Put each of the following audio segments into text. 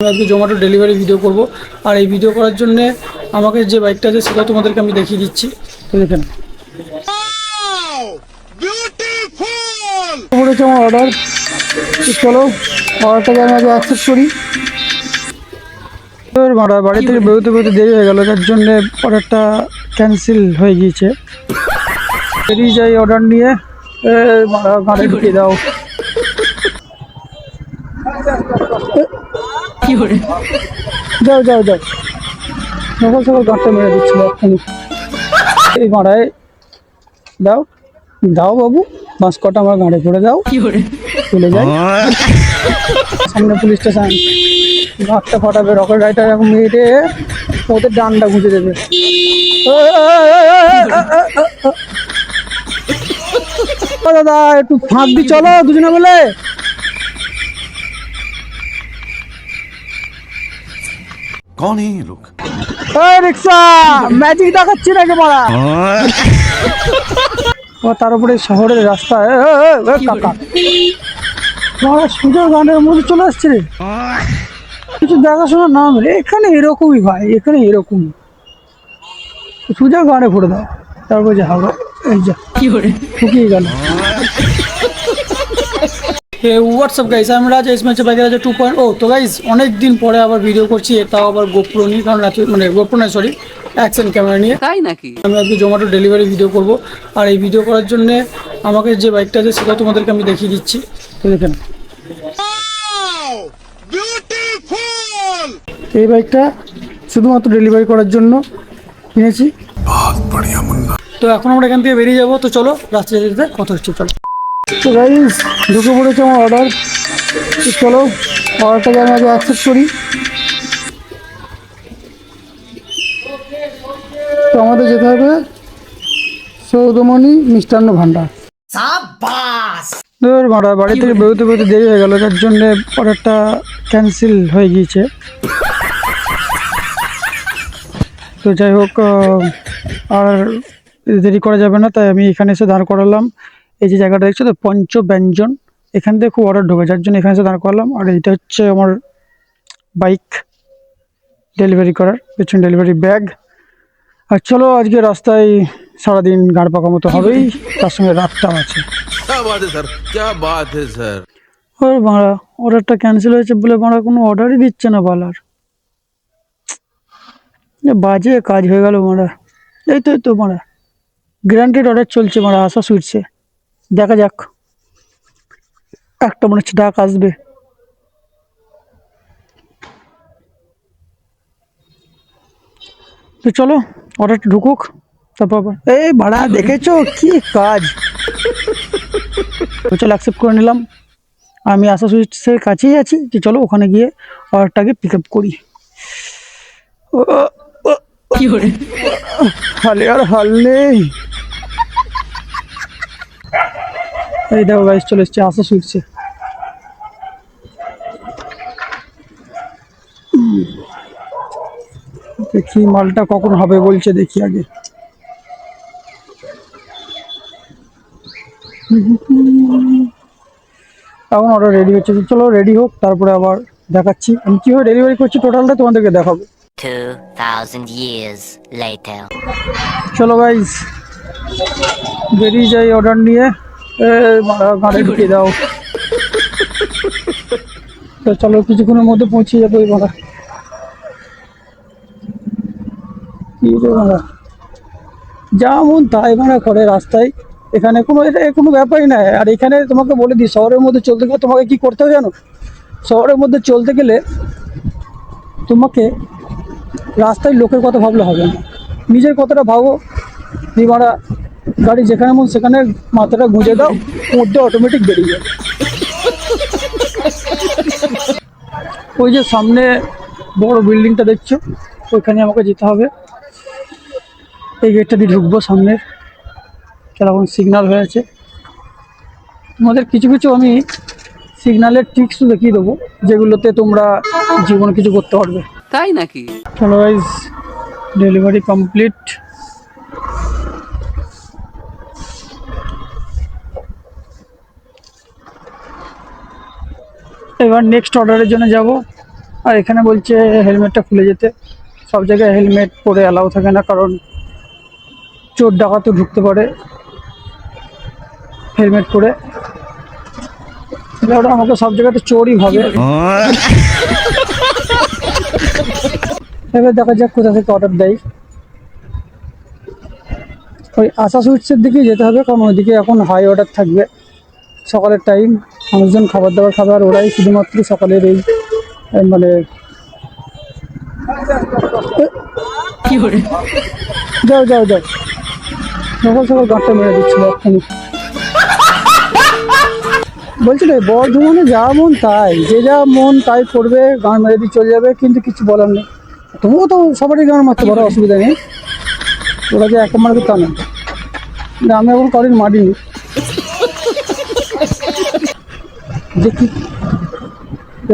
আমি আজকে Zomato delivery video করব আর এই ভিডিও করার জন্য আমাকে যে বাইকটা আছে সেটা তোমাদেরকে আমি দেখিয়ে দিচ্ছি। তো দেখেন করেছে আমার অর্ডার। চলো অর্ডারটাকে আমি আগে অ্যাকসেপ্ট করি। বাড়ি থেকে বেরোতে বেরোতে দেরি হয়ে গেল, যার জন্যে অর্ডারটা ক্যান্সেল হয়ে গিয়েছে। বেরিয়ে যাই অর্ডার নিয়ে। গাড়ি ঢুকিয়ে দাও। যাও যাও যাও, সকাল সকাল গাঁটটা মেরে দিচ্ছিল এক্ষুনি। এই গাঁড়ায় দাও দাও বাবু, বাঁশ কটা আমার গাঁড়ে করে দাও, চলে যাই। সামনে পুলিশ স্টেশন, গাঁটটা ফাটাবে, রকেট গাড়িটা এখন মেরে ওদের ডান্ডা গুঁজে দেবে। দাদা একটু ফাঁক দি, চলো দুজনে বলে। कौन है ये लोग? রিক্সা ম্যাজিক দেখাচ্ছি নাকি মারা। ও তার উপরে শহরের রাস্তায় কাকা মারা সুন্দর গানের মধ্যে চলে আসছে রে। কিছু দেখাশোনার নাম রে, এখানে এরকমই ভাই, এখানে এরকমই সুজা গানে ফুটে দাও, তারপর যে হাওড়া এই যা ঠুকিয়ে গেল। হোয়াটসঅ্যাপ গাইস, আমি রাজা ইসমাইল বাইকের রাজা 2.0। তো গাইস অনেক দিন পরে আবার ভিডিও করছি, তাও আবার গোপ্রো নিয়ে, কারণ মানে গোপ্রো নয় সরি, অ্যাকশন ক্যামেরা নিয়ে। তাই নাকি? আমি আজকে জোম্যাটো ডেলিভারি ভিডিও করব আর এই ভিডিও করার জন্য আমাকে যে বাইকটা আছে সেটা তোমাদেরকে আমি দেখিয়ে দিচ্ছি। তো দেখেন এই বাইকটা শুধুমাত্র ডেলিভারি করার জন্য কিনেছি। তো এখন আমরা এখান থেকে বেরিয়ে যাবো। তো চলো রাস্তায় যেতে যেতে কথা হচ্ছে, চলো। তো গাইস ঢুকে পড়েছে আমার অর্ডার। তো চলো অর্ডারটাকে আমি আগে অ্যাকসেপ্ট করি। তো আমাদের যেতে হবে সৌদমণি মিষ্টান্ন ভান্ডার। বাড়ি থেকে বেরোতে বেরোতে দেরি হয়ে গেল, যার জন্যে অর্ডারটা ক্যান্সেল হয়ে গিয়েছে। তো যাই হোক, আর দেরি করা যাবে না, তাই আমি এখানে এসে দাঁড় করালাম। এই যে জায়গাটা দেখছো তো, পঞ্চব্যঞ্জন, এখান থেকে খুব অর্ডার ঢোকে, যার জন্য এখানে এসে দাঁড় করালাম। আর এইটা হচ্ছে আমার বাইক ডেলিভারি করার পেছন ডেলিভারি ব্যাগ। আর চলো আজকে রাস্তায় সারাদিন গাড় পাকা মতো হবেই, তার সঙ্গে রাতটাও আছে। ওর বাড়া অর্ডারটা ক্যান্সেল হয়েছে বলে বাড়া কোনো অর্ডারই দিচ্ছে না বালার, বাজে কাজ হয়ে গেল মারা। এই তো মারা গ্যারান্টেড অর্ডার চলছে মারা, আশা সুইটসে, দেখা যাক একটা মনে হচ্ছে ডাক আসবে। তো চলো অর্ডারটা ঢুকুক, তারপর এই ভাড়া দেখেছো কি কাজ। চলো অ্যাকসেপ্ট করে নিলাম। আমি আশা সুইটসের কাছেই আছি, যে চলো ওখানে গিয়ে অর্ডারটাকে পিক আপ করি। হালে আর হাল নেই। এই দেখো গাইস চলে এসছে আশা সুইটসে। দেখি মালটা কখন হবে বলছে, দেখি আগে। এখন অর্ডার রেডি হচ্ছে, চলো রেডি হোক, তারপরে আবার দেখাচ্ছি আমি কীভাবে ডেলিভারি করছি, টোটালটা তোমাদেরকে দেখাবো। 2000 years later. চলো গাইস বেরিয়ে যাই অর্ডার নিয়ে। গাড়ি ঢুকিয়ে দাও। তো চলো কিছুক্ষণের মধ্যে পৌঁছে যাবো। এই ভাড়া কি রে ভাড়া, যা মন তাই ভাড়া করে রাস্তায়। এখানে কোনো ব্যাপারই নাই। আর এখানে তোমাকে বলে দিই, শহরের মধ্যে চলতে গেলে তোমাকে কি করতে হবে জানো? শহরের মধ্যে চলতে গেলে তোমাকে রাস্তায় লোকের কথা ভাবলে হবে না, নিজের কথাটা ভাবো। ভাড়া গাড়ি যেখানে মন সেখানে মাথাটা গুঁজে দাও, মধ্যে অটোমেটিক বেরিয়ে যাবে। ওই যে সামনে বড় বিল্ডিংটা দেখছো, ওইখানে আমাকে যেতে হবে। এই গেটটা দিয়ে ঢুকবো সামনের, কেমন সিগন্যাল হয়ে আছে। তোমাদের কিছু কিছু আমি সিগন্যালের ট্রিক্সও দেখিয়ে দেবো, যেগুলোতে তোমরা জীবনে কিছু করতে পারবে। তাই নাকি? চলো গাইস ডেলিভারি কমপ্লিট। এবার নেক্সট অর্ডারের জন্য যাব। আর এখানে বলছে হেলমেটটা খুলে যেতে। সব জায়গায় হেলমেট পরে অ্যালাউ থাকে না, কারণ চোর ডাকাতও ঢুকতে পারে হেলমেট পরে। ওটা আমাকে সব জায়গাতে চোরই ভাবে। এবার দেখা যাক কোথা থেকে অর্ডার দেয়। ওই আশা সুইটসের দিকেই যেতে হবে, কারণ ওইদিকে এখন হাই অর্ডার থাকবে সকালের টাইম, মানুষজন খাবার দাবার খাবে, আর ওরাই শুধুমাত্র সকালের এই মানে যাও যাও যাও, সকাল সকাল গাঁটটা মেরে দিচ্ছিল এক্ষুনি। বলছিল বর্ধমানে যা মন তাই, যে যা মন তাই করবে, গান মেরে দিয়ে চলে যাবে, কিন্তু কিছু বলার নেই। তবুও তো সবারই গান মারতে পারো, অসুবিধা নেই। ওরা যে এক মারবে তা না, আমি এখন কারোর মারিনি। দেখি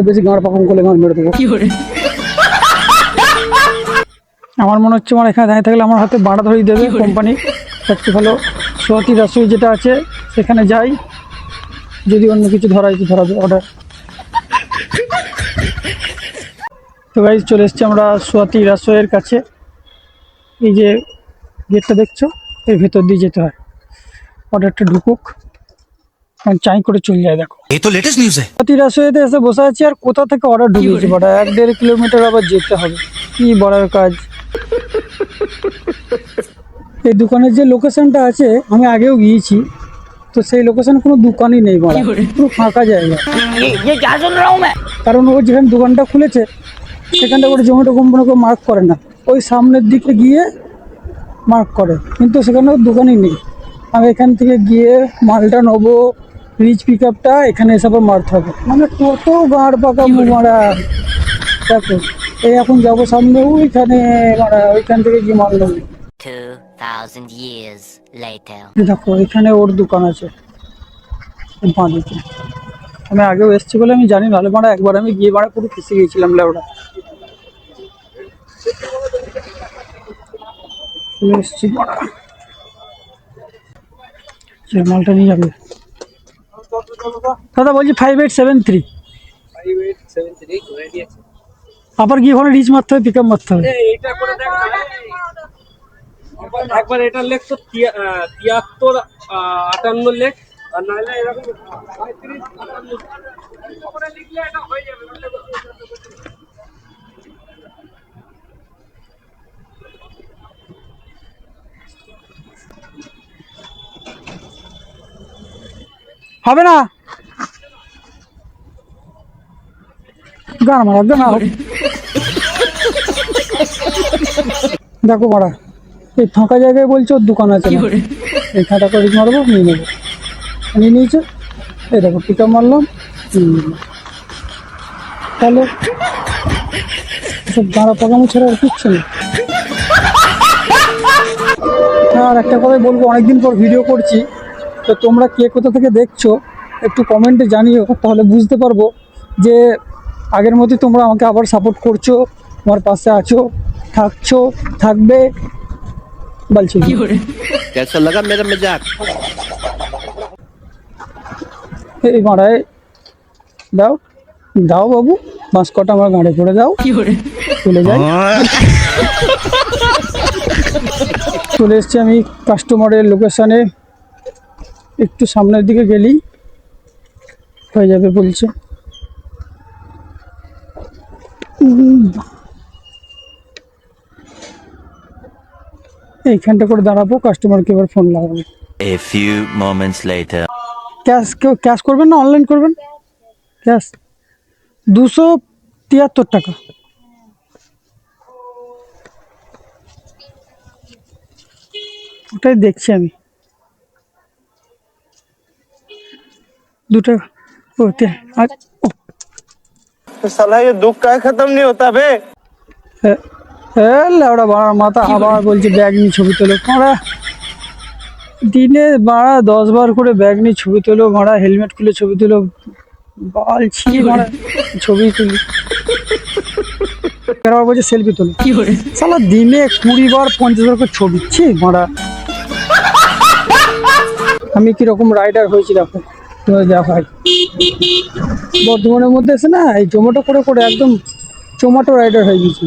বেশি গাঁড় পাকম করলে গান মেরে দেবো। আমার মনে হচ্ছে আমার এখানে দাঁড়িয়ে থাকলে আমার হাতে বাড়া ধরিয়ে দেবে কোম্পানি। তার চেয়ে ভালো সোয়াতি রাসুই যেটা আছে সেখানে যাই, যদি অন্য কিছু ধরাবে অর্ডার। তো গাইজ চলে এসছি আমরা সোয়াতি রাসোয়ের কাছে। এই যে গেটটা দেখছো, এর ভেতর দিয়ে যেতে হয়। অর্ডারটা ঢুকুক, কারণ চাই করে চলে যায়। দেখো ये तो लेटेस्ट न्यूज़ है। সোয়াতি রাসোয়েতে এসে বসে আছি, আর কোথা থেকে অর্ডার ঢুকিয়েছি বাটা, 1-1.5 কিলোমিটার আবার যেতে হবে। কি বলার কাজ। এই দোকানের যে লোকেশনটা আছে, আমি আগেও গিয়েছি, তো সেই লোকেশন কোনো দোকানই নেই বলা, পুরো ফাঁকা জায়গা। কারণ ও যেখানে দোকানটা খুলেছে সেখানটা করে জোম্যাটো কোম্পানিকে মার্ক করে না, ওই সামনের দিকে গিয়ে মার্ক করে, কিন্তু সেখানে ওর দোকানই নেই। আমি এখান থেকে গিয়ে মালটা নেবো, রিচ পিক আপটা এখানে এসে আবার মারতে হবে, মানে কত গাঁড় পাকা মারা। দেখো এই এখন যাবো সামনে ওইখানে মারা, ওইখান থেকে গিয়ে মাল নেবো। 2,000 years later. দেখো এখানে ওর দোকান আছে বাঁদিকে। আমি আগেও এসেছি বলে আমি জানি, নাহলে মারা একবার আমি গিয়ে মারা পুরো ফেসে গিয়েছিলাম লেওড়া। এসছি মারা, যে মালটা নিয়ে যাবে। দাদা বলছি 5873। আবার গিয়ে ওখানে রিচ মারতে হবে, পিক আপ মারতে হবে। একবার এটা লেখ তো 73 58 লেখ, আর নাহলে এরকম 35 58 করে লিখলে এটা হয়ে যাবে। হবে না, গান মারা গান। দেখো মারা এই ফাঁকা জায়গায় বলছে ওর দোকান আছে না, এই খাটা করে মারবো, নিয়ে নেবো। নিয়ে নিয়েছে, এই দেখো পিক আপ মারলাম, তাহলে সব দাঁড়া পাকানো ছাড়া আর কিচ্ছু নেই। আর একটা কথাই বলবো, অনেকদিন পর ভিডিও করছি, তো তোমরা কে কোথা থেকে দেখছো একটু কমেন্টে জানিও, তাহলে বুঝতে পারবো যে আগের মতোই তোমরা আমাকে আবার সাপোর্ট করছো, আমার পাশে আছো, থাকছো, থাকবে। বলছি कैसा लगा मेरा मजाक? এই মারায় দাও দাও বাবু, 5 কটা আমার গাড়ি করে দাও, চলে যাই। চলে এসছি আমি কাস্টমারের লোকেশানে, একটু সামনের দিকে গেলেই হয়ে যাবে বলছে। এইখানটা করে দাঁড়াবো, কাস্টমারকে এবার ফোন লাগাবো। A few moments later. Cash করবেন না অনলাইন করবেন? ক্যাশ 273 টাকা। ওটাই দেখছি আমি, 2 টাকা। साला ये दुख का खत्म नहीं होता बे। ওরা বাড়ার মাথা আবার বলছে ব্যাগ নিয়ে ছবি তোলো। মারা দিনে মারা 10 বার করে ব্যাগ নিয়ে ছবি তোলো, মারা হেলমেট খুলে ছবি তোলো, বলছি মারা ছবি তুলি। আবার বলছে সেলফি তোলো। সালা দিনে 20 বার 50 বার করে ছবি দিচ্ছি মারা। আমি কিরকম রাইডার হয়েছি দেখো, যা ভাই। বর্ধমানের মধ্যে এসে না এই জোম্যাটো করে করে একদম চোমাটো রাইডার হয়ে গেছি।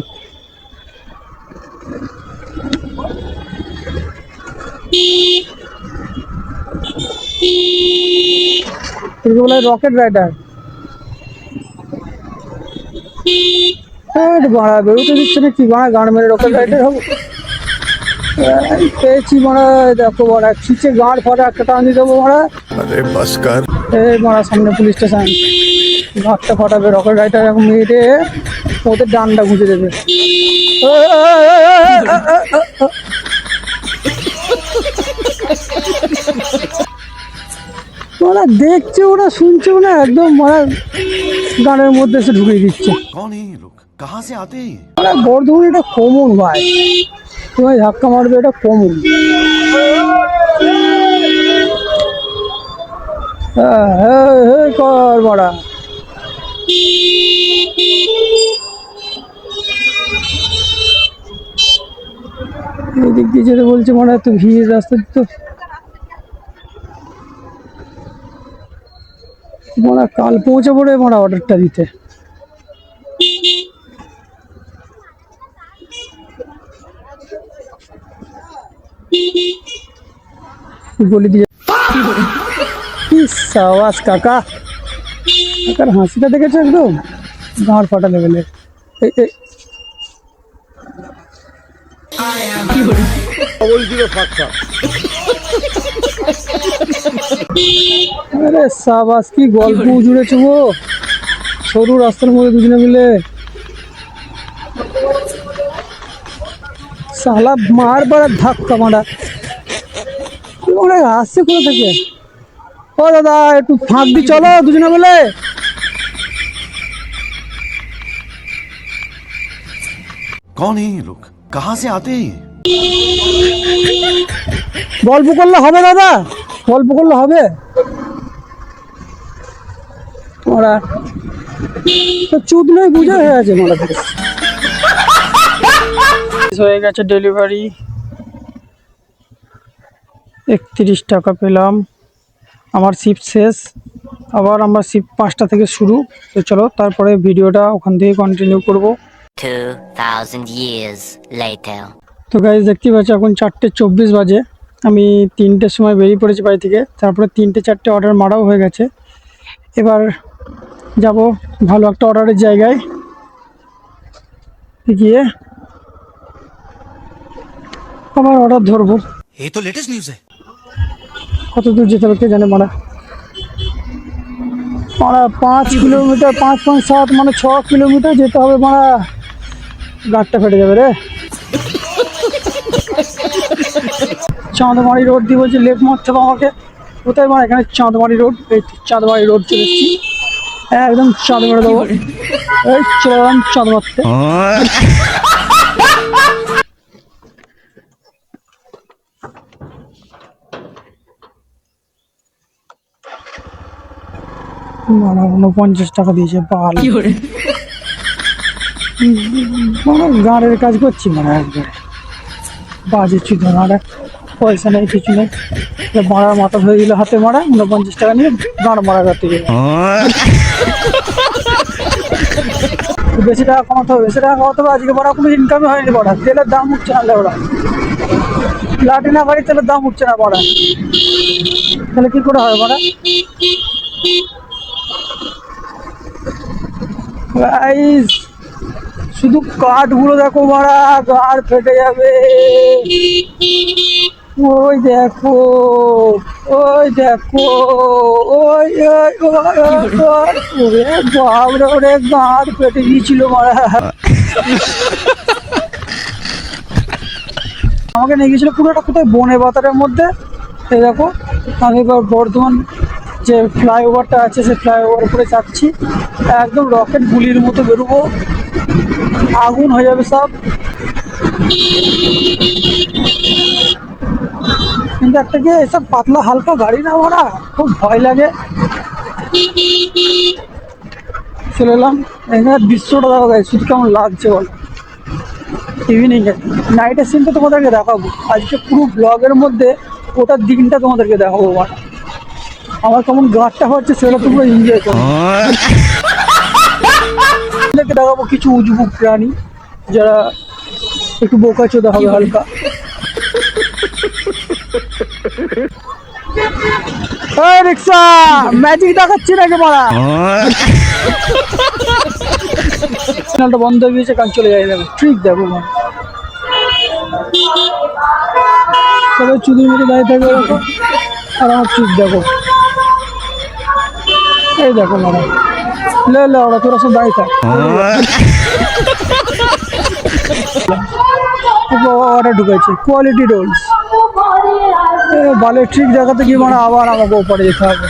এটাকে বলে রকেট রাইডার। বাড়া বেরোতে দিচ্ছে না কি বাড়া, গান মেরে রকেট রাইডার হবো। পেয়েছি মারা, দেখো মারা খিচে গাঁড় ফাটা একটা টান দিয়ে দেবো মারা। अरे बस कर। এই মারা সামনে পুলিশ স্টেশন, গাঁটটা ফাটাবে রকেট রাইডার, এখন মেরে ওদের ডান্ডা গুঁজে দেবে। ওরা দেখছে, ওরা শুনছেও না, একদম মারা গানের মধ্যে এসে ঢুকিয়ে দিচ্ছে। कौन है ये लोग, कहाँ से आते हैं ये? আরে বর্ধমান এটা কমন ভাই, তোমায় ধাক্কা মারবে, এটা কমন। কর মারা, এদিক দিয়ে যেতে বলছে মনে হয়, তো ভিড় রাস্তা তো মারা। কাল পৌঁছে পড়ে মারা অর্ডারটা দিতে। বলে দিয়ে কি সাওয়াজ কাকা, কাকার হাসিটা দেখেছো একদম গাঁড় ফাটা লেভেলের। আরে সাবাস, কি গল্প জুড়েছো গো, সরু রাস্তার মধ্যে দুজনে মিলে। সালা মার বাড়া ধাক্কা মারা, ওরা আসছে কোথা থেকে? ও দাদা একটু ফাঁক দি, চলো দুজনে মিলে। कौन है ये लोग, कहाँ से आते हैं ये? গল্প করলে হবে দাদা, গল্প করলে হবে। ওরা তো চুদ নয়, বুঝে হয়ে আছে মারা। হয়ে গেছে ডেলিভারি, 31 টাকা পেলাম। আমার শিফট শেষ, আবার আমার শিফট 5টা থেকে শুরু। তো চলো তারপরে ভিডিওটা ওখান থেকে কন্টিনিউ করব। 2,000 years later. তো গাইজ দেখতে পাচ্ছি এখন 4:24 বাজে। আমি 3টের সময় বেরিয়ে পড়েছি বাড়ি থেকে, তারপরে 3টে-4টে অর্ডার মারাও হয়ে গেছে। এবার যাব ভালো একটা অর্ডারের জায়গায় গিয়ে আবার অর্ডার ধরবো। ये तो लेटेस्ट न्यूज़ है। কত দূর যেতে হবে কে জানে মারা। 5 কিলোমিটার, 5.7 মানে 6 কিলোমিটার যেতে হবে মারা। গাঁটটা ফেটে যাবে রে। চাঁদমারি রোড দিয়ে বলছে লেফট মারতে হবে আমাকে। কোথায় মারা? এখানে চাঁদমারি রোড, এই চাঁদমারি রোড চলে এসেছি, একদম চাঁদ মেরে দেবো। এই চলে গেলাম চাঁদ মারতে। মানে 49 টাকা দিয়েছে, বাল মানে গাঁড়ের কাজ করছি মানে একবারে বাজে চুদ মারা। পয়সা নেই, কিছু নেই, মারার মাথা ধরে দিল হাতে মারা। 49 টাকা নিয়ে গাঁড় মারা করতে গেলে বেশি টাকা কমাতে হবে, বেশি টাকা কমাতে হবে। আজকে বড়া কোনো ইনকামই হয়নি বড়া, তেলের দাম উঠছে না ওরা, লাটিনা বাড়ি তেলের দাম উঠছে না বড়া, তাহলে কি করে হয় বড়া? গাইস শুধু কাঠগুলো দেখো মারা, গাড় ফেটে যাবে। ওই দেখো, ওই দেখো, ওই ওরে বাবরে, ওরে গাড় ফেটে গিয়েছিল মারা। আমাকে নিয়ে গিয়েছিল পুরোটা কোথায়, বনে বাতারের মধ্যে। এই দেখো আমি এবার বর্ধমান যে ফ্লাইওভারটা আছে, সেই ফ্লাইওভার উপরে যাচ্ছি, একদম রকেট গুলির মতো বেরোবো, আগুন হয়ে যাবে সব। কিন্তু একটা কি এসব পাতলা হালকা গাড়ি না মারা, খুব ভয় লাগে। চলে এলাম এখানে, দৃশ্যটা দেখো গাইস শুধু কেমন লাগছে বলো। ইভিনিং এ নাইটের সিনটা তোমাদেরকে দেখাবো আজকে পুরো ব্লগের মধ্যে, ওটার দিনটা তোমাদেরকে দেখাবো। আমার কেমন গাছটা হচ্ছে সেটা তোমরা এনজয় করো। আপনাদেরকে দেখাবো কিছু উজবুক প্রাণী যারা একটু বোকাচোদা হবে হালকা। এই রিক্সা ম্যাজিক দেখাচ্ছি নাকি মারা? সিগন্যালটা বন্ধ হয়ে গিয়েছে, কান চলে যায়। দেখো ঠিক দেখো মা, সবাই চুদির মতো দাঁড়িয়ে থাকবে এরকম, আর আমার ঠিক দেখো, এই দেখো মারা লে লে ওরা তোরা সব দাঁড়িয়ে থাক। অর্ডার ঢুকেছে কোয়ালিটি রোলস। বালের ট্রিক দেখাতে গিয়ে মানে আবার আমাকে ওপরে যেতে হবে।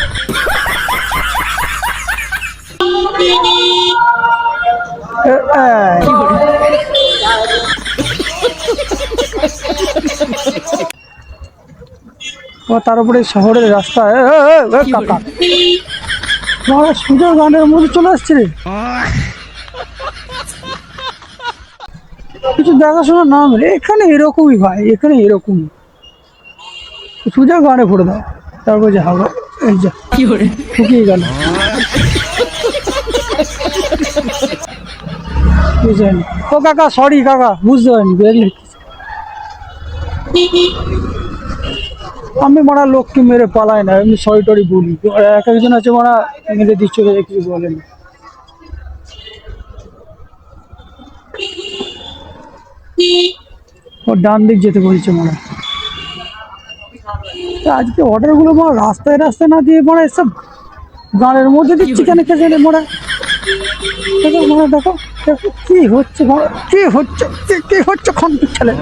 তার উপরে শহরের রাস্তায় কাকা সুন্দর গানের মধ্যে চলে আসছে রে। কিছু দেখাশোনা না মিলে এখানে এরকমই ভাই, এখানে এরকমই সোজা গানে ভরে দাও, তারপর যে হাওয়া এই যা কি করে শুকিয়ে গেল। বুঝলেন? ও কাকা সরি কাকা, বুঝতে পারিনি বুঝলি। আমি মারা লোককে মেরে পালাই না, এমনি সরি টরি বলি। এক একজন আছে মারা মেরে দিচ্ছ কিছু বলে না। ও ডান দিক যেতে বলছে মারা। আজকে অর্ডারগুলো মারা রাস্তায় রাস্তায় না দিয়ে মারা এসব গানের মধ্যে দিচ্ছি কেন কে জানে মারা। দেখো মারা দেখো দেখো কি হচ্ছে মারা, কি হচ্ছে কি হচ্ছে খন্ড ছেলে।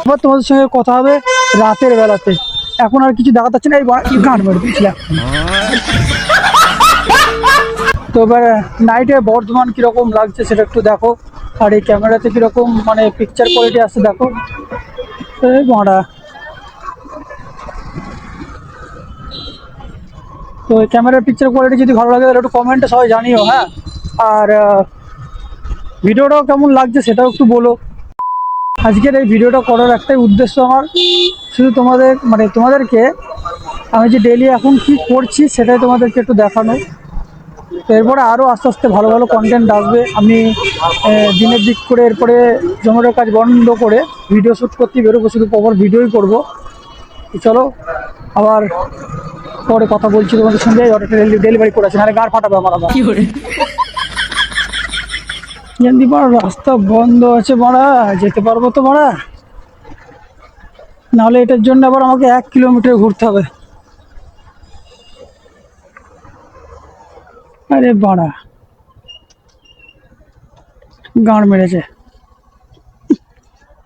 এবার তোমাদের সঙ্গে কথা হবে রাতের বেলাতে, এখন আর কিছু দেখাতে পারছি না, এই গান মেরে দিয়েছিলাম। তো এবার নাইটে বর্ধমান কীরকম লাগছে সেটা একটু দেখো, আর এই ক্যামেরাতে কীরকম মানে পিকচার কোয়ালিটি আসছে দেখো। এই মারা তো এই ক্যামেরার পিকচার কোয়ালিটি যদি ভালো লাগে তাহলে একটু কমেন্টে সবাই জানিও। হ্যাঁ, আর ভিডিওটাও কেমন লাগছে সেটাও একটু বলো। আজকের এই ভিডিওটা করার একটাই উদ্দেশ্য আমার, শুধু তোমাদের মানে তোমাদেরকে আমি যে ডেইলি এখন কি করছি সেটাই তোমাদেরকে একটু দেখানো। তো এরপরে আরও আস্তে আস্তে ভালো ভালো কন্টেন্ট আসবে। আমি দিনের দিক করে এরপরে জমেটোর কাজ বন্ধ করে ভিডিও শ্যুট করতে বেরোবো, শুধু প্রপার ভিডিওই করবো। চলো আবার পরে কথা বলছি তোমাদের সঙ্গে। অর্ডারটা ডেলিভারি করেছে, নাহলে গাড় ফাটাবে আমার আবার। জানি মারা রাস্তা বন্ধ আছে মারা, যেতে পারবো তো মারা? নাহলে এটার জন্য আবার আমাকে 1 কিলোমিটার ঘুরতে হবে। আরে বাড়া গাঁড় মেরেছে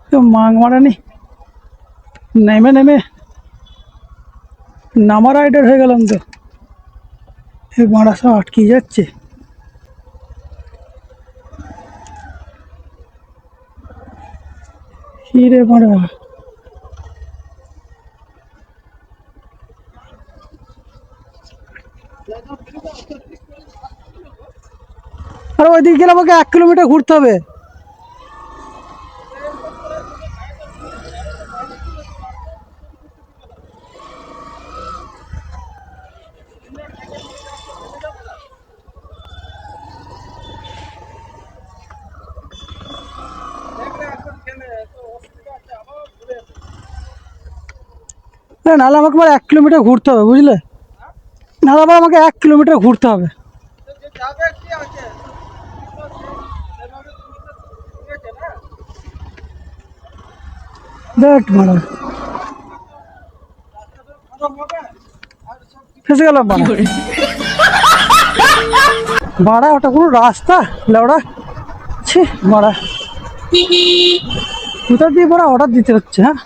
তো, মাং মারানি নেমে নেমে নামা রাইডার হয়ে গেলাম তো। এই বাড়া সব আটকে যাচ্ছে। কি রে বাড়া, আর ওইদিকে গেলে আমাকে 1 কিলোমিটার ঘুরতে হবে। নাহলে আমাকে আবার 1 কিলোমিটার ঘুরতে হবে, বুঝলে? নাহলে আবার আমাকে 1 কিলোমিটার ঘুরতে হবে। দেখ মারা ফেসে গেলাম ভাড়া, ওটা কোনো রাস্তা লেওড়া ছি মারা। কোথা দিয়ে বড়া অর্ডার দিতে হচ্ছে। হ্যাঁ,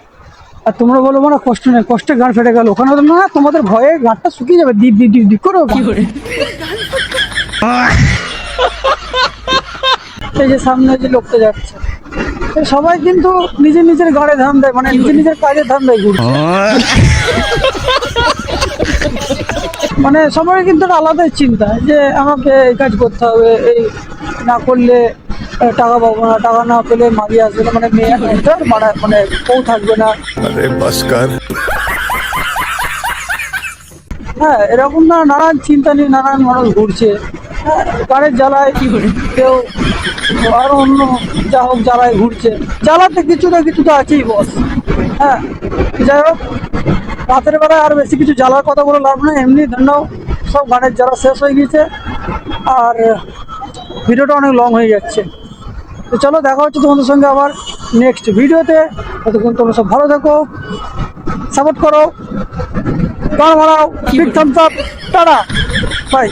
আর তোমরা বলো মানে কষ্ট নেই, কষ্টে গান ফেটে গেল। ওখানে না তোমাদের ভয়ে গানটা শুকিয়ে যাবে, ডিপ ডিপ ডিপ ডিপ করো। এই যে সামনে যে লোকটা যাচ্ছে, সবাই কিন্তু নিজের নিজের গাড়ে ধান দেয়, মানে নিজের নিজের কাজে ধান দেয় ঘুরছে। মানে সবাই কিন্তু আলাদাই চিন্তা যে আমাকে এই কাজ করতে হবে, এই না করলে টাকা পাবো না, টাকা না পেলে মাগিয়ে আসবে না, মানে মেয়ে মানে বউ থাকবে না। अरे बस कर। হ্যাঁ, এরকম না, নানান চিন্তা নিয়ে নানান মানুষ ঘুরছে। হ্যাঁ, গানের জ্বালায় কেউ আর অন্য যা হোক জ্বালায় ঘুরছে। জ্বালাতে কিছু না কিছু তো আছেই বস। হ্যাঁ, যাই হোক, রাতের বেলায় আর বেশি কিছু জ্বালার কথা বলে লাভ নেই। এমনি ধন্য সব গানের জ্বালা শেষ হয়ে গিয়েছে, আর ভিডিওটা অনেক লং হয়ে যাচ্ছে। তো চলো, দেখা হচ্ছে তোমাদের সঙ্গে আবার নেক্সট ভিডিওতে। ততক্ষণ তোমরা সব ভালো থাকো, সাপোর্ট করো, গান বানাও, big thumbs up, tata, by.